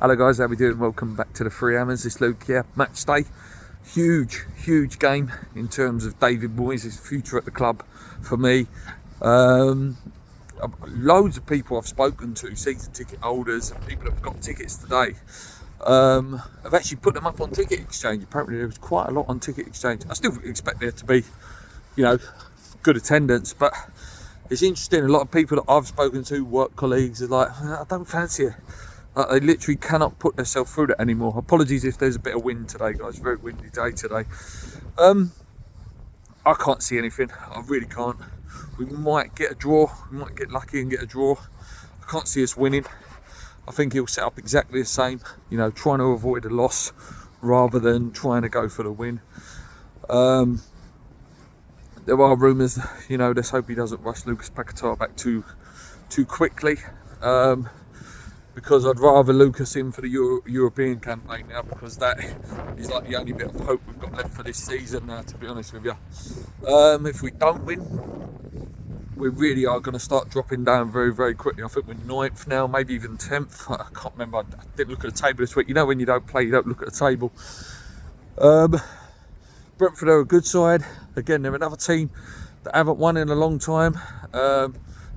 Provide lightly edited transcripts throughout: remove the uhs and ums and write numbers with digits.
Hello guys, how we doing? Welcome back to the Three Hammers. It's Luke here. Match day. Huge game in terms of David Moyes' future at the club for me. Loads of people I've spoken to, season ticket holders and people that have got tickets today, have actually put them up on Ticket Exchange. Apparently there was quite a lot on Ticket Exchange. I still expect there to be, good attendance, but it's interesting. A lot of people that I've spoken to, work colleagues, are like, I don't fancy it. They literally cannot put themselves through that anymore. Apologies if there's a bit of wind today, guys. Very windy day today. I can't see anything. I really can't. We might get a draw. We might get lucky and get a draw. I can't see us winning. I think he'll set up exactly the same. Trying to avoid a loss rather than trying to go for the win. There are rumours. Let's hope he doesn't rush Lucas Paquetá back too quickly. Because I'd rather Lucas in for the European campaign now, because that is like the only bit of hope we've got left for this season now, to be honest with you. If we don't win, we really are going to start dropping down very quickly. I think we're 9th now, maybe even 10th. I can't remember. I didn't look at the table this week. When you don't play, you don't look at the table. Brentford are a good side. Again, they're another team that haven't won in a long time.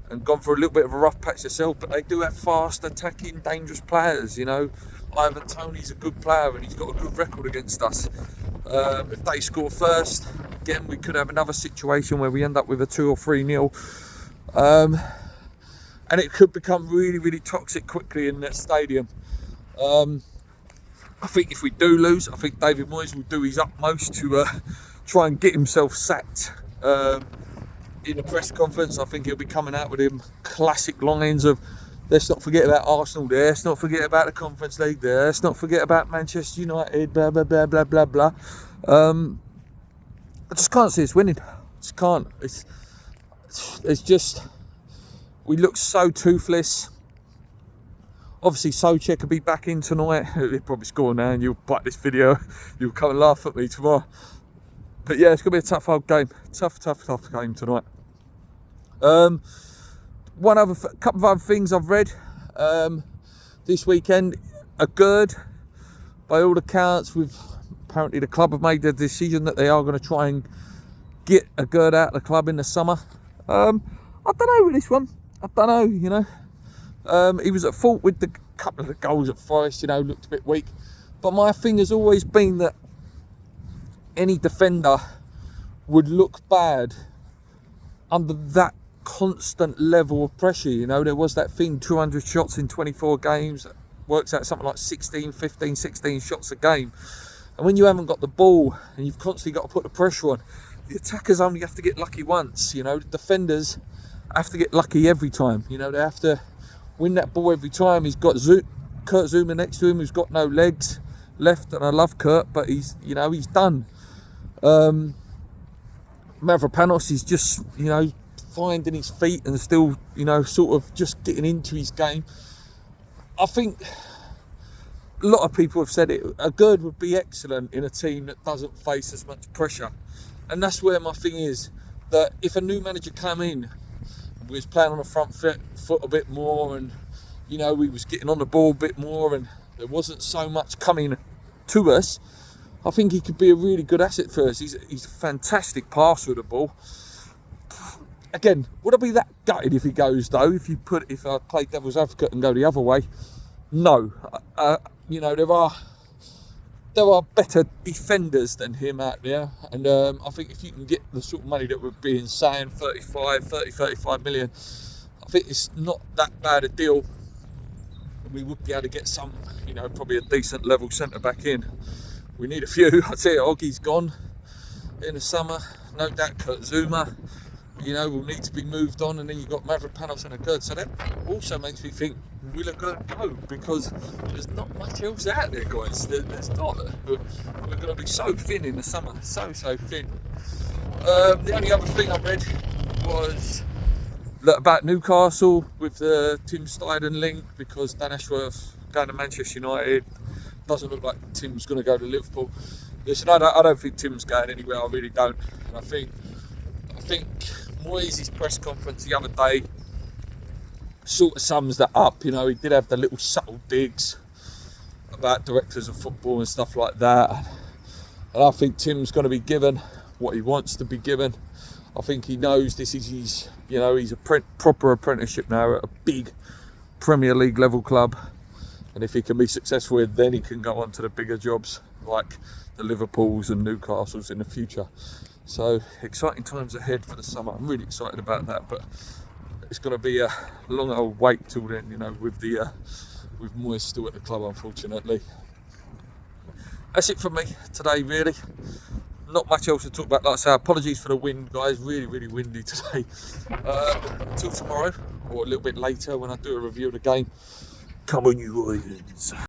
And gone for a little bit of a rough patch themselves, but they do have fast, attacking, dangerous players. Ivan Toney's a good player and he's got a good record against us. If they score first, again, we could have another situation where we end up with a 2 or 3-0. And it could become really toxic quickly in that stadium. I think if we do lose, I think David Moyes will do his utmost to try and get himself sacked. In a press conference, I think he'll be coming out with him classic lines of, let's not forget about Arsenal there, let's not forget about the Conference League there, let's not forget about Manchester United, blah blah. I just can't see us winning. I just can't. It's just, we look so toothless. Obviously Souček could be back in tonight. He'll probably score now and you'll bite this video, you'll come and laugh at me tomorrow. But yeah, it's going to be a tough old game. Tough game tonight. Couple of other things I've read this weekend. Aguerd, by all accounts, apparently the club have made the decision that they are going to try and get Aguerd out of the club in the summer. I don't know with this one. I don't know, he was at fault with the couple of the goals at Forest, looked a bit weak. But my thing has always been that any defender would look bad under that constant level of pressure. There was that thing, 200 shots in 24 games, that works out something like 16 shots a game. And when you haven't got the ball and you've constantly got to put the pressure on, the attackers only have to get lucky once. The defenders have to get lucky every time. They have to win that ball every time. He's got Kurt Zouma next to him, who's got no legs left, and I love Kurt, but he's done. Mavropanos is just, finding his feet and still, sort of just getting into his game. I think a lot of people have said it. Aguerd would be excellent in a team that doesn't face as much pressure. And that's where my thing is, that if a new manager came in and was playing on the front foot a bit more and, we was getting on the ball a bit more and there wasn't so much coming to us, I think he could be a really good asset for us. He's a fantastic passer of the ball. Again, would I be that gutted if he goes though? If I play devil's advocate and go the other way? No. There are better defenders than him out there, and I think if you can get the sort of money that we're being saying, 35 million, I think it's not that bad a deal. We would be able to get some, probably a decent level centre back in. We need a few. I tell you, Oggy's gone in the summer. No doubt Kurt Zouma, will need to be moved on. And then you've got Mavropanos and Aguerd. So that also makes me think, will Aguerd go? Because there's not much else out there, guys. There's not. We're going to be so thin in the summer. So thin. The only other thing I read was about Newcastle with the Tim Steidten link, because Dan Ashworth going to Manchester United. Doesn't look like Tim's going to go to Liverpool. Listen, I don't think Tim's going anywhere. I really don't. And I think Moyes' press conference the other day sort of sums that up. He did have the little subtle digs about directors of football and stuff like that. And I think Tim's going to be given what he wants to be given. I think he knows this is his, he's a proper apprenticeship now at a big Premier League level club. And if he can be successful, then he can go on to the bigger jobs like the Liverpools and Newcastles in the future. So exciting times ahead for the summer. I'm really excited about that, but it's going to be a long old wait till then, with Moyes still at the club, unfortunately. That's it from me today, really. Not much else to talk about. Like I say, apologies for the wind, guys. Really, really windy today. Until tomorrow, or a little bit later when I do a review of the game. Come on, you Lions.